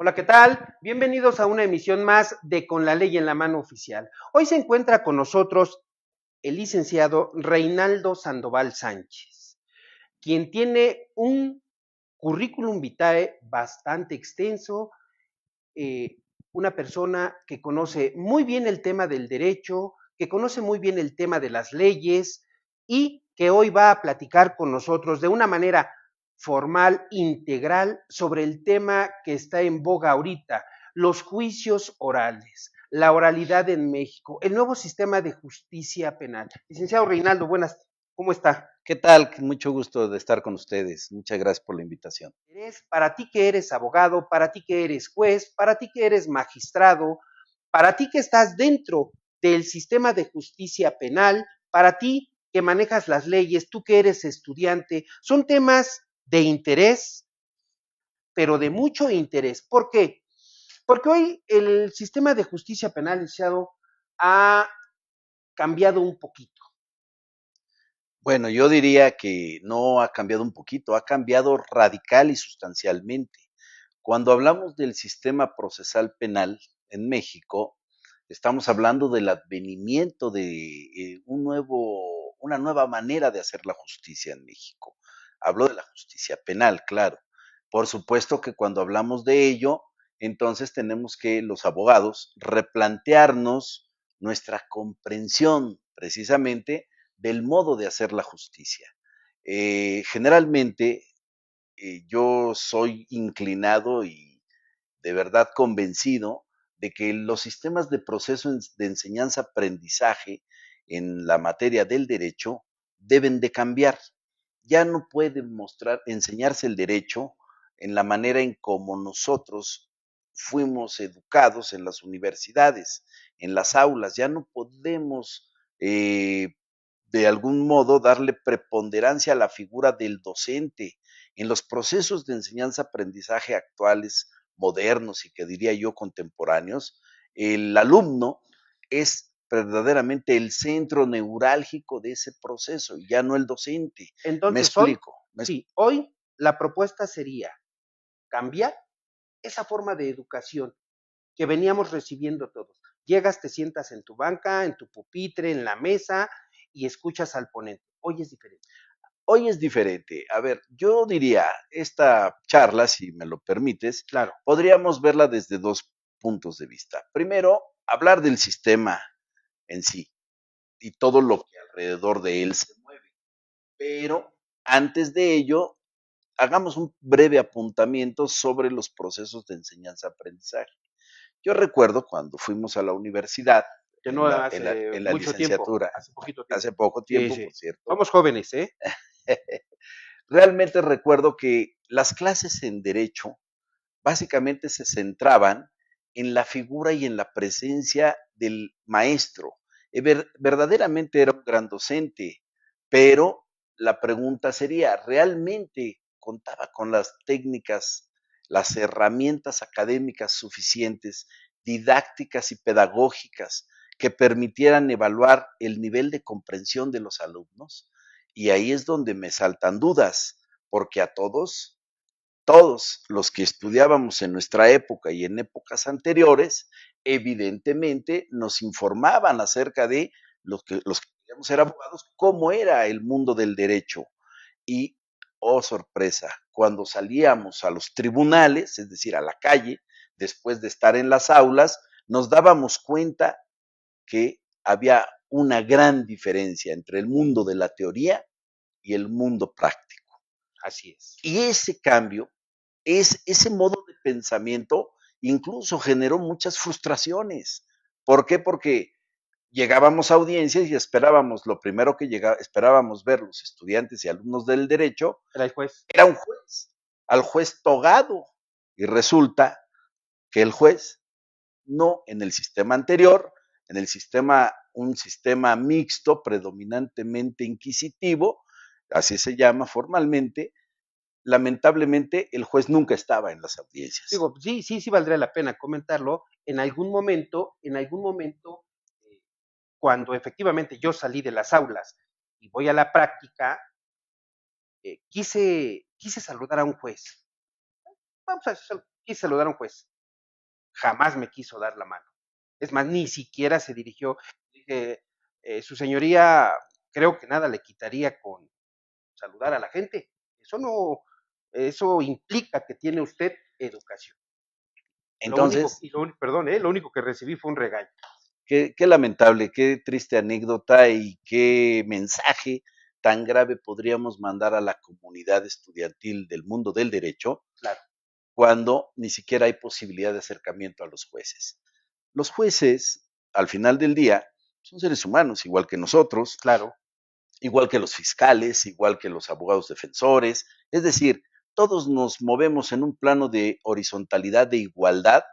Hola, ¿qué tal? Bienvenidos a una emisión más de Con la Ley en la Mano Oficial. Hoy se encuentra con nosotros el licenciado Reinaldo Sandoval Sánchez, quien tiene un currículum vitae bastante extenso, eh, una persona que conoce muy bien el tema del derecho, que conoce muy bien el tema de las leyes y que hoy va a platicar con nosotros de una manera formal, integral, sobre el tema que está en boga ahorita, los juicios orales, la oralidad en México, el nuevo sistema de justicia penal. Licenciado Reinaldo, buenas, ¿cómo está? ¿Qué tal? Mucho gusto de estar con ustedes. Muchas gracias por la invitación. Para ti que eres abogado, para ti que eres juez, para ti que eres magistrado, para ti que estás dentro del sistema de justicia penal, para ti que manejas las leyes, tú que eres estudiante, son temas de interés, pero de mucho interés. ¿Por qué? Porque hoy el sistema de justicia penal, licenciado, ha cambiado un poquito. Bueno, yo diría que no ha cambiado un poquito, ha cambiado radical y sustancialmente. Cuando hablamos del sistema procesal penal en México, estamos hablando del advenimiento de una nueva manera de hacer la justicia en México. Hablo de la justicia penal, claro. Por supuesto que cuando hablamos de ello, entonces tenemos que los abogados replantearnos nuestra comprensión precisamente del modo de hacer la justicia. Generalmente yo soy inclinado y de verdad convencido de que los sistemas de proceso de enseñanza-aprendizaje en la materia del derecho deben de cambiar. Ya no puede enseñarse el derecho en la manera en como nosotros fuimos educados en las universidades, en las aulas. Ya no podemos de algún modo darle preponderancia a la figura del docente. En los procesos de enseñanza-aprendizaje actuales, modernos y que diría yo contemporáneos, el alumno es verdaderamente el centro neurálgico de ese proceso, y ya no el docente. Me Entonces, hoy, explico. sí, hoy la propuesta sería cambiar esa forma de educación que veníamos recibiendo todos. Llegas, te sientas en tu banca, en tu pupitre, en la mesa y escuchas al ponente. Hoy es diferente. Hoy es diferente. A ver, yo diría, esta charla, si me lo permites, Claro, podríamos verla desde dos puntos de vista. Primero, hablar del sistema en sí y todo lo que alrededor de él se mueve. Pero antes de ello, hagamos un breve apuntamiento sobre los procesos de enseñanza-aprendizaje. Yo recuerdo cuando fuimos a la universidad, que no en hace la mucho tiempo, licenciatura, hace poquito tiempo. hace poco Sí, tiempo, sí. por cierto, Somos jóvenes, ¿eh? realmente recuerdo que las clases en derecho básicamente se centraban en la figura y en la presencia del maestro. Verdaderamente era un gran docente, pero la pregunta sería, ¿realmente contaba con las técnicas, las herramientas académicas suficientes, didácticas y pedagógicas que permitieran evaluar el nivel de comprensión de los alumnos? Y ahí es donde me saltan dudas, porque a todos los que estudiábamos en nuestra época y en épocas anteriores, evidentemente nos informaban acerca de los que queríamos ser abogados, cómo era el mundo del derecho. Y, oh sorpresa, cuando salíamos a los tribunales, es decir, a la calle, después de estar en las aulas, nos dábamos cuenta que había una gran diferencia entre el mundo de la teoría y el mundo práctico. Así es. Y ese cambio, ese modo de pensamiento, incluso generó muchas frustraciones. ¿Por qué? Porque llegábamos a audiencias y esperábamos, lo primero que esperábamos ver los estudiantes y alumnos del derecho, Era el juez. era un juez, al juez togado. Y resulta que el juez, no en el sistema anterior, en un sistema mixto, predominantemente inquisitivo, así se llama formalmente, lamentablemente el juez nunca estaba en las audiencias. Digo, sí, sí, sí valdría la pena comentarlo. En algún momento, eh, cuando efectivamente yo salí de las aulas y voy a la práctica, quise saludar a un juez. Vamos a quise saludar a un juez, jamás me quiso dar la mano. Es más, ni siquiera se dirigió. Dije, su señoría, creo que nada le quitaría con saludar a la gente. Eso no, eso implica que tiene usted educación. Lo único, Entonces, perdón, lo único que recibí fue un regaño. qué lamentable, qué triste anécdota y qué mensaje tan grave podríamos mandar a la comunidad estudiantil del mundo del derecho Claro, cuando ni siquiera hay posibilidad de acercamiento a los jueces. Los jueces, al final del día, son seres humanos, igual que nosotros, claro, igual que los fiscales, igual que los abogados defensores, es decir, todos nos movemos en un plano de horizontalidad, de igualdad,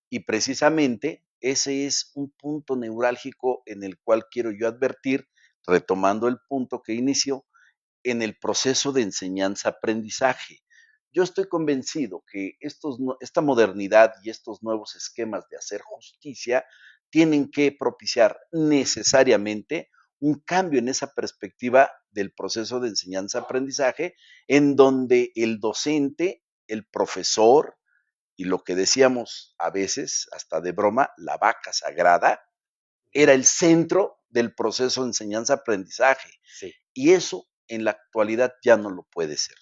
y precisamente ese es un punto neurálgico en el cual quiero yo advertir, retomando el punto que inició, en el proceso de enseñanza-aprendizaje. Yo estoy convencido que esta modernidad y estos nuevos esquemas de hacer justicia tienen que propiciar necesariamente un cambio en esa perspectiva del proceso de enseñanza-aprendizaje, en donde el docente, el profesor, y lo que decíamos a veces, hasta de broma, la vaca sagrada, era el centro del proceso de enseñanza-aprendizaje. sí. Y eso en la actualidad ya no lo puede ser.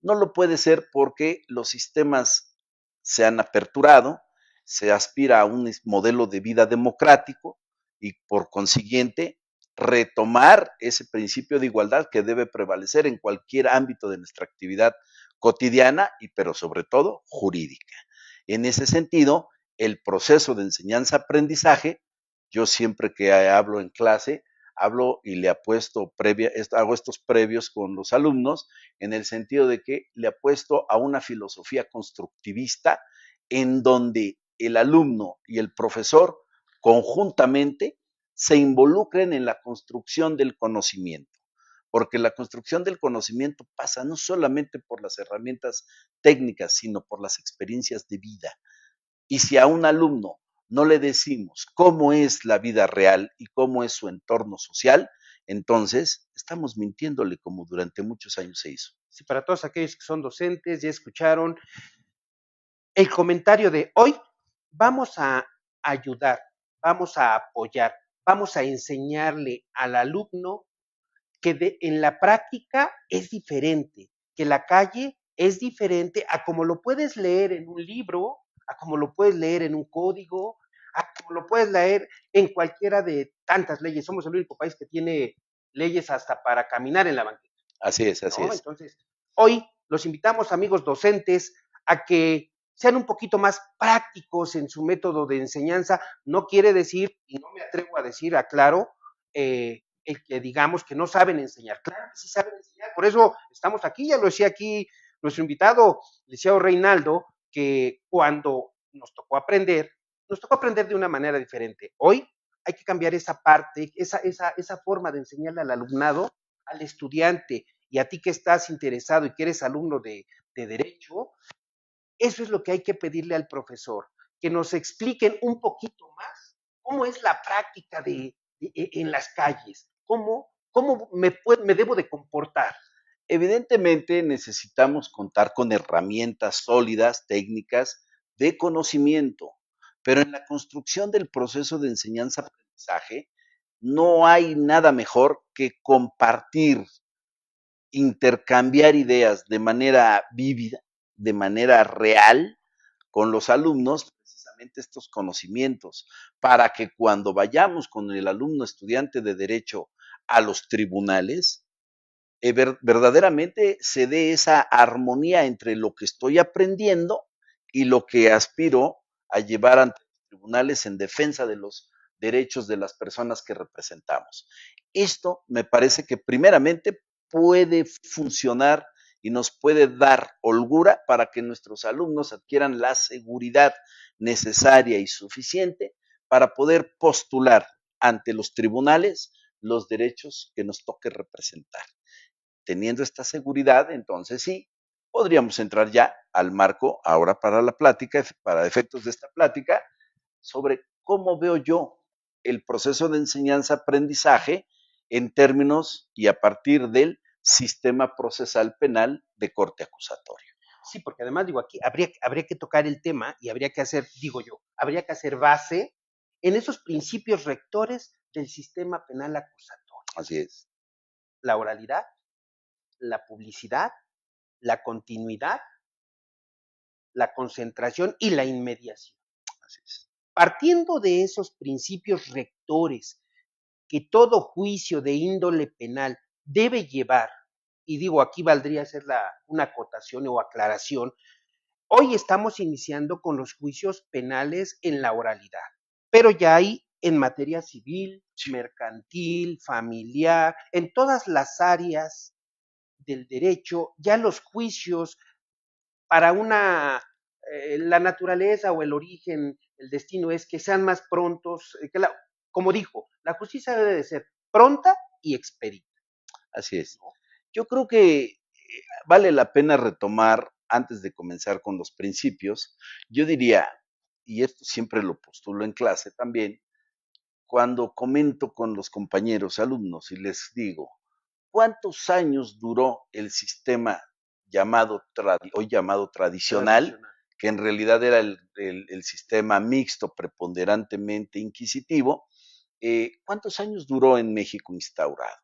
No lo puede ser porque los sistemas se han aperturado, se aspira a un modelo de vida democrático y por consiguiente retomar ese principio de igualdad que debe prevalecer en cualquier ámbito de nuestra actividad cotidiana y pero sobre todo jurídica. En ese sentido, el proceso de enseñanza-aprendizaje, yo siempre que hablo en clase, hablo y le apuesto hago estos previos con los alumnos en el sentido de que le apuesto a una filosofía constructivista en donde el alumno y el profesor conjuntamente se involucren en la construcción del conocimiento, porque la construcción del conocimiento pasa no solamente por las herramientas técnicas, sino por las experiencias de vida. Y si a un alumno no le decimos cómo es la vida real y cómo es su entorno social, entonces estamos mintiéndole como durante muchos años se hizo. Sí, para todos aquellos que son docentes, ya escucharon el comentario de hoy. Vamos a ayudar, vamos a apoyar, vamos a enseñarle al alumno que en la práctica es diferente, que la calle es diferente a como lo puedes leer en un libro, a como lo puedes leer en un código, a como lo puedes leer en cualquiera de tantas leyes. Somos el único país que tiene leyes hasta para caminar en la banqueta, Así es, así ¿no? es. Entonces, hoy los invitamos, amigos docentes, a que sean un poquito más prácticos en su método de enseñanza. No quiere decir, y no me atrevo a decir, aclaro, el que digamos que no saben enseñar. Claro que sí saben enseñar. Por eso estamos aquí, ya lo decía aquí nuestro invitado, el licenciado Reinaldo, que cuando nos tocó aprender de una manera diferente. Hoy hay que cambiar esa parte, esa forma de enseñarle al alumnado, al estudiante y a ti que estás interesado y que eres alumno de derecho. Eso es lo que hay que pedirle al profesor, que nos expliquen un poquito más cómo es la práctica en las calles, cómo me debo de comportar. Evidentemente necesitamos contar con herramientas sólidas, técnicas, de conocimiento, pero en la construcción del proceso de enseñanza-aprendizaje no hay nada mejor que compartir, intercambiar ideas de manera vívida, de manera real, con los alumnos, precisamente estos conocimientos, para que cuando vayamos con el alumno estudiante de derecho a los tribunales, verdaderamente se dé esa armonía entre lo que estoy aprendiendo y lo que aspiro a llevar ante los tribunales en defensa de los derechos de las personas que representamos. Esto me parece que primeramente puede funcionar y nos puede dar holgura para que nuestros alumnos adquieran la seguridad necesaria y suficiente para poder postular ante los tribunales los derechos que nos toque representar. Teniendo esta seguridad, entonces sí, podríamos entrar ya al marco ahora para la plática, para efectos de esta plática, sobre cómo veo yo el proceso de enseñanza-aprendizaje en términos y a partir del sistema procesal penal de corte acusatorio. Sí, porque además, digo, aquí habría que tocar el tema y habría que hacer, digo yo, habría que hacer base en esos principios rectores del sistema penal acusatorio. Así es, La oralidad, la publicidad, la continuidad, la concentración y la inmediación. así es, Partiendo de esos principios rectores que todo juicio de índole penal debe llevar, y digo, aquí valdría ser una acotación o aclaración, hoy estamos iniciando con los juicios penales en la oralidad, pero ya hay en materia civil, sí, mercantil, familiar, en todas las áreas del derecho, ya los juicios para la naturaleza o el origen, el destino es que sean más prontos, como dijo, la justicia debe de ser pronta y expedita, así es. ¿no? Yo creo que vale la pena retomar, antes de comenzar con los principios, yo diría, y esto siempre lo postulo en clase también, cuando comento con los compañeros alumnos y les digo, ¿cuántos años duró el sistema hoy llamado tradicional, Tradicional. que en realidad era el sistema mixto preponderantemente inquisitivo? ¿Cuántos años duró en México instaurado?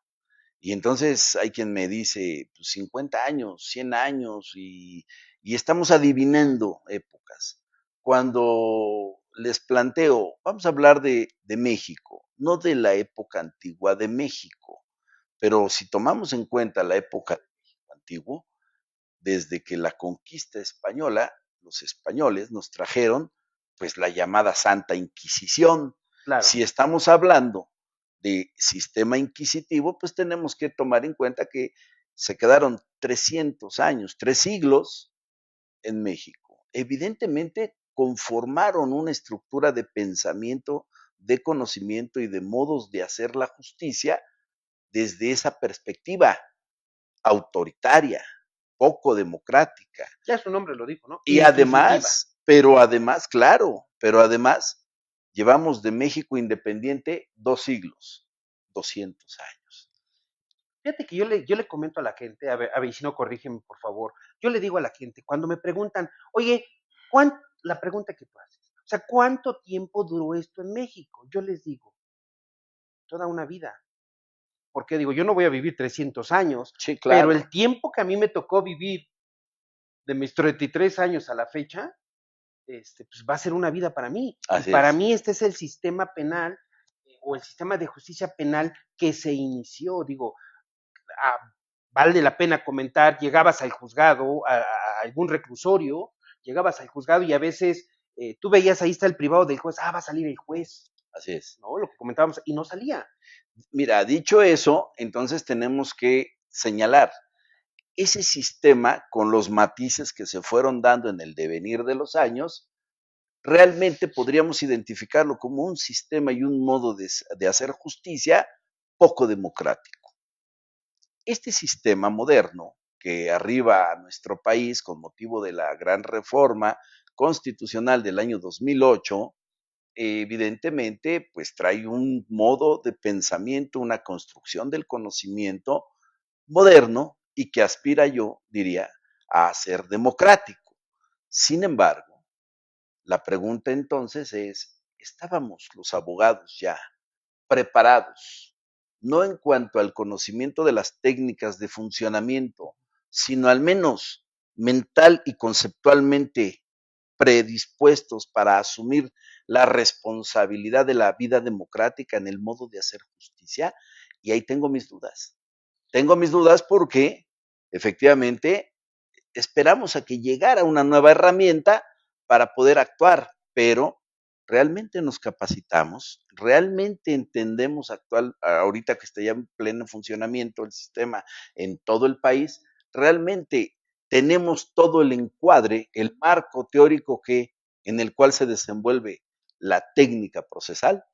Y entonces hay quien me dice, pues 50 años, 100 años, y estamos adivinando épocas. Cuando les planteo, vamos a hablar de México, no de la época antigua de México, pero si tomamos en cuenta la época de México antiguo, desde que la conquista española, los españoles nos trajeron pues la llamada Santa Inquisición. Claro, Si estamos hablando de sistema inquisitivo, pues tenemos que tomar en cuenta que se quedaron 300 años, 3 siglos en México. Evidentemente conformaron una estructura de pensamiento, de conocimiento y de modos de hacer la justicia desde esa perspectiva autoritaria, poco democrática. ya su nombre lo dijo, ¿no? Y Inquisitiva. pero además, llevamos de México independiente 2 siglos, 200 años. Fíjate que yo le comento a la gente, a ver si no corrígeme, por favor. Yo le digo a la gente, cuando me preguntan, oye, la pregunta que tú haces, o sea, ¿cuánto tiempo duró esto en México? Yo les digo, toda una vida. Porque digo, yo no voy a vivir 300 años, Sí, pero claro, el tiempo que a mí me tocó vivir de mis 33 años a la fecha, pues va a ser una vida para mí. Y así para es, mí este es el sistema penal o el sistema de justicia penal que se inició. Digo, ah, vale la pena comentar, llegabas al juzgado, a algún reclusorio, llegabas al juzgado y a veces tú veías ahí está el privado del juez, va a salir el juez, así es. ¿no? Lo que comentábamos, y no salía. Mira, dicho eso, entonces tenemos que señalar ese sistema con los matices que se fueron dando en el devenir de los años. Realmente podríamos identificarlo como un sistema y un modo de hacer justicia poco democrático. Este sistema moderno que arriba a nuestro país con motivo de la gran reforma constitucional del año 2008, evidentemente, pues trae un modo de pensamiento, una construcción del conocimiento moderno y que aspira, yo diría, a ser democrático. Sin embargo, la pregunta entonces es, ¿estábamos los abogados ya preparados, no en cuanto al conocimiento de las técnicas de funcionamiento, sino al menos mental y conceptualmente predispuestos para asumir la responsabilidad de la vida democrática en el modo de hacer justicia? Y ahí tengo mis dudas. Tengo mis dudas porque efectivamente esperamos a que llegara una nueva herramienta para poder actuar, pero realmente nos capacitamos, realmente entendemos ahorita que está ya en pleno funcionamiento el sistema en todo el país, realmente tenemos todo el encuadre, el marco teórico en el cual se desenvuelve la técnica procesal,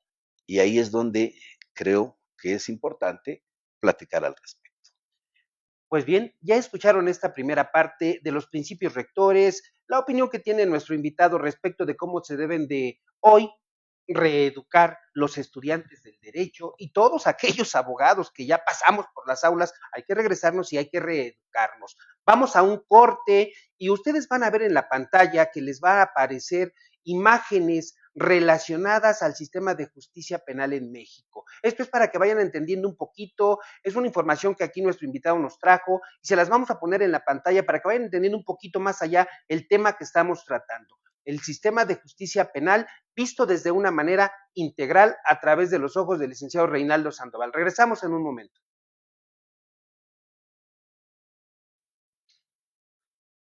y ahí es donde creo que es importante platicar al respecto. Pues bien, ya escucharon esta primera parte de los principios rectores, la opinión que tiene nuestro invitado respecto de cómo se deben de hoy reeducar los estudiantes del derecho y todos aquellos abogados que ya pasamos por las aulas, hay que regresarnos y hay que reeducar platicarnos. Vamos a un corte y ustedes van a ver en la pantalla que les va a aparecer imágenes relacionadas al sistema de justicia penal en México. Esto es para que vayan entendiendo un poquito, es una información que aquí nuestro invitado nos trajo y se las vamos a poner en la pantalla para que vayan entendiendo un poquito más allá el tema que estamos tratando. El sistema de justicia penal visto desde una manera integral a través de los ojos del licenciado Reinaldo Sandoval. Regresamos en un momento.